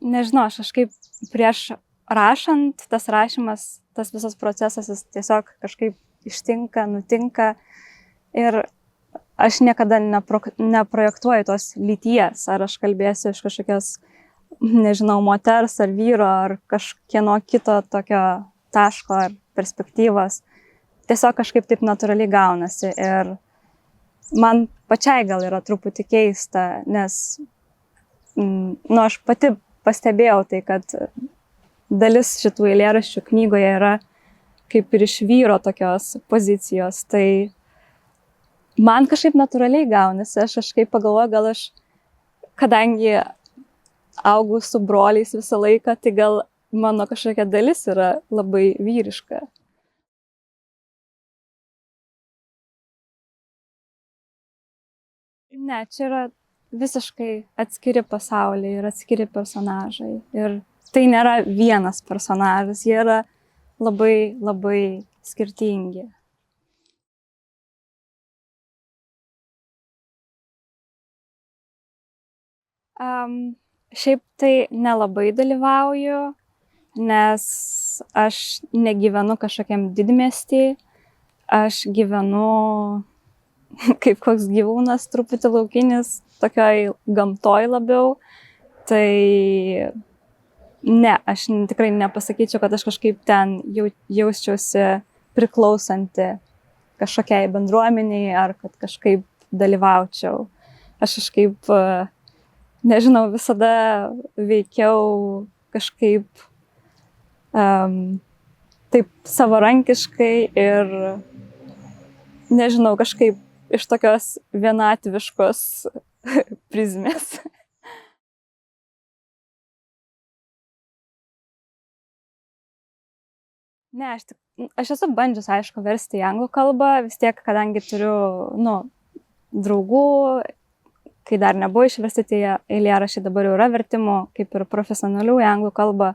nežinau, aš kažkaip prieš rašant, tas rašymas, tas visas procesas, jis tiesiog kažkaip ištinka, nutinka ir aš niekada neprojektuoju tos lyties, ar aš kalbėsiu iš kažkokios, nežinau, moters ar vyro, ar kažkieno kito tokio taško ar perspektyvos. Tiesiog kažkaip taip natūraliai gaunasi ir man pačiai gal yra truputį keista, nes aš pati pastebėjau tai, kad dalis šitų eilėraščių knygoje yra kaip ir iš vyro tokios pozicijos, tai man kažkaip natūraliai gaunasi, aš kažkaip pagalvoju, gal aš, kadangi augau su broliais visą laiką, tai gal mano kažkokia dalis yra labai vyriška. Ne, čia yra visiškai atskiri pasauliai ir atskiri personažai. Ir tai nėra vienas personažas, jie yra labai, labai skirtingi. Šiaip tai nelabai dalyvauju, nes aš negyvenu kažkokiam didmiestį, aš gyvenu kaip koks gyvūnas, truputį laukinis, tokioj gamtoj labiau. Tai ne, aš tikrai nepasakyčiau, kad aš kažkaip ten jausčiausi priklausanti kažkokiai bendruomeniai ar kad kažkaip dalyvaučiau. Aš kažkaip, nežinau, visada veikiau kažkaip taip savarankiškai ir, nežinau, kažkaip iš tokios vienatviškos prizmės. Ne, aš esu bandžius, aišku, versti į anglų kalbą, vis tiek, kadangi turiu, draugų, kai dar nebuvo išversti tie eilėraščiai, dabar jau yra vertimų, kaip ir profesionalių į anglų kalbą,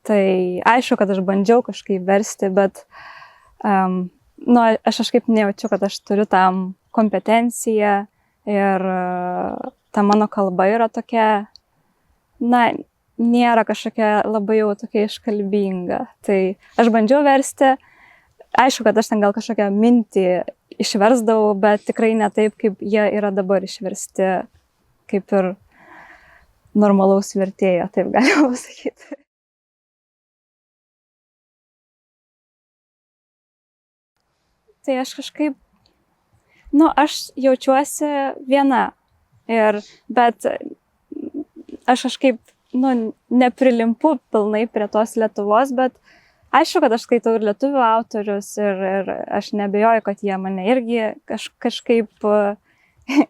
tai aišku, kad aš bandžiau kažkaip versti, bet aš kažkaip nejaučiu, kad aš turiu tam kompetenciją ir ta mano kalba yra tokia, nėra kažkokia labai jau tokia iškalbinga. Tai aš bandžiau versti, aišku, kad aš ten gal kažkokią mintį išversdavau, bet tikrai ne taip, kaip jie yra dabar išversti, kaip ir normalaus vertėjo, taip galima pasakyti. Tai aš kažkaip, aš jaučiuosi viena, bet aš kažkaip, neprilimpu pilnai prie tos Lietuvos, bet aišku, kad aš skaitau ir lietuvių autorius ir aš neabejoju, kad jie mane irgi kažkaip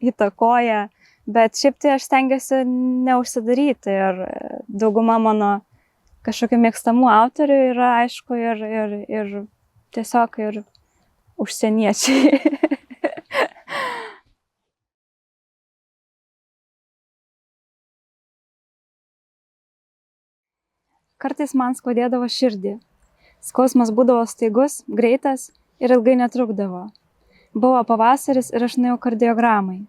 įtakoja, bet šiaip tai aš stengiuosi neužsidaryti ir dauguma mano kažkokių mėgstamų autorių yra, aišku, ir tiesiog ir užsieniečiai. Kartais man skaudėdavo širdį. Skausmas būdavo staigus, greitas ir ilgai netrukdavo. Buvo pavasaris ir aš nuėjau kardiogramai.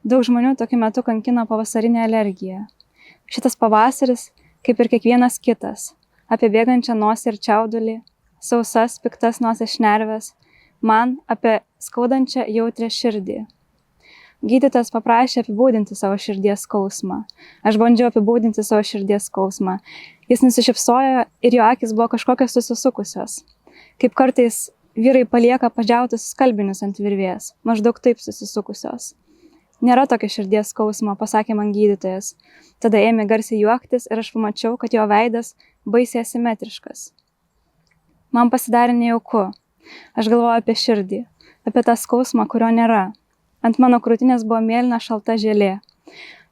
Daug žmonių tokiu metu kankino pavasarinė alergija. Šitas pavasaris, kaip ir kiekvienas kitas, apie bėgančią nosį ir čiaudulį, sausas, piktas nosies šnerves, man apie skaudančią jautrią širdį. Gydytojas paprašė apibūdinti savo širdies skausmą. Aš bandžiau apibūdinti savo širdies skausmą. Jis nusišypsojo ir jo akys buvo kažkokios susisukusios. Kaip kartais vyrai palieka padžiautus skalbinius ant virvės, maždaug taip susisukusios. Nėra tokio širdies skausmo, pasakė man gydytojas. Tada ėmė garsiai juoktis ir aš pamačiau, kad jo veidas baisiai asimetriškas. Man pasidarė nejauku. Aš galvojau apie širdį, apie tą skausmą, kurio nėra. Ant mano krūtinės buvo mėlyna šalta želė.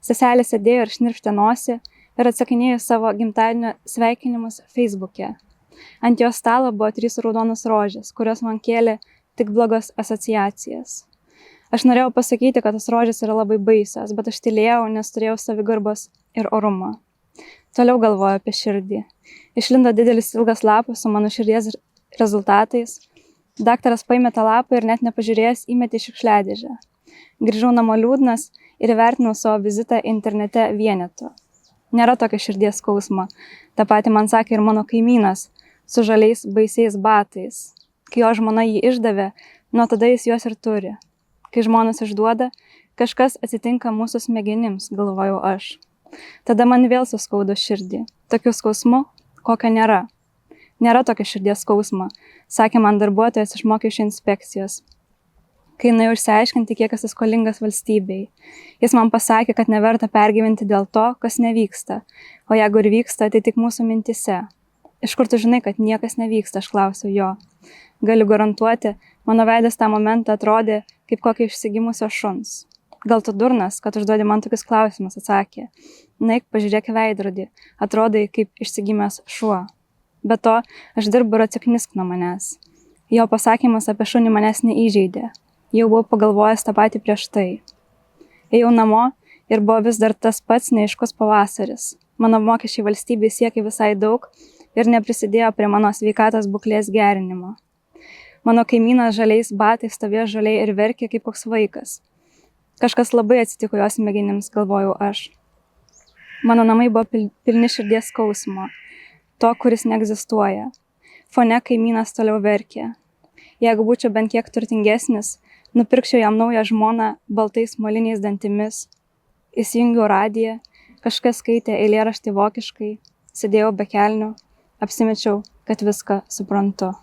Seselė sėdėjo ir šnirpštė nosį ir atsakinėjo savo gimtadienio sveikinimus Facebook'e. Ant jos stalo buvo 3 raudonos rožės, kurios man kėlė tik blogas asociacijas. Aš norėjau pasakyti, kad tos rožės yra labai baisios, bet aš tylėjau, nes turėjau savigarbos ir orumo. Toliau galvojau apie širdį. Išlindo didelis ilgas lapas su mano širdies rezultatais. Daktaras paėmė tą lapą ir net nepažiūrėjęs įmetė į šiukšliadėžę. Grįžau namo liūdnas ir įvertinau savo vizitą internete vienetu. Nėra tokio širdies skausmo. Ta pati man sakė ir mano kaimynas su žaliais baisiais batais. Kai jo žmona jį išdavė, nuo tada jis juos ir turi. Kai žmonas išduoda, kažkas atsitinka mūsų smegenims, galvojau aš. Tada man vėl suskaudo širdį. Tokiu skausmu, kokio nėra. Nėra tokio širdies skausmo, sakė man darbuotojas iš mokesčių inspekcijos. Kai nuėjau išsiaiškinti, kiek esu skolingas valstybei. Jis man pasakė, kad neverta pergyventi dėl to, kas nevyksta, o jeigu ir vyksta, tai tik mūsų mintise. Iš kur tu žinai, kad niekas nevyksta, aš klausiau jo. Galiu garantuoti, mano veidas tą momentą atrodė kaip kokio išsigimusio šuns. Gal tu durnas, kad užduodi man tokius klausimus, atsakė. Naik, pažiūrėk į veidrodį, atrodai kaip išsigimęs šuo. Be to, aš dirbu ir atsiknisk nuo manęs. Jo pasakymas apie šunį manęs neįžeidė. Jau buvau pagalvojęs tą patį prieš tai. Ėjau namo ir buvo vis dar tas pats neaiškus pavasaris. Mano mokesčiai valstybei siekė visai daug ir neprisidėjo prie mano sveikatos būklės gerinimo. Mano kaimynas žaliais batais stovėjo žaliai ir verkė kaip koks vaikas. Kažkas labai atsitiko jos smegenims, galvojau aš. Mano namai buvo pilni širdies skausmo, to, kuris neegzistuoja. Fone kaimynas toliau verkė. Jeigu būčiau bent kiek turtingesnis, nupirkčiau jam naują žmoną baltais moliniais dantimis. Įsijungiau radiją, kažkas skaitė eilėraštį vokiškai, sėdėjau be kelnių, apsimečiau, kad viską suprantu.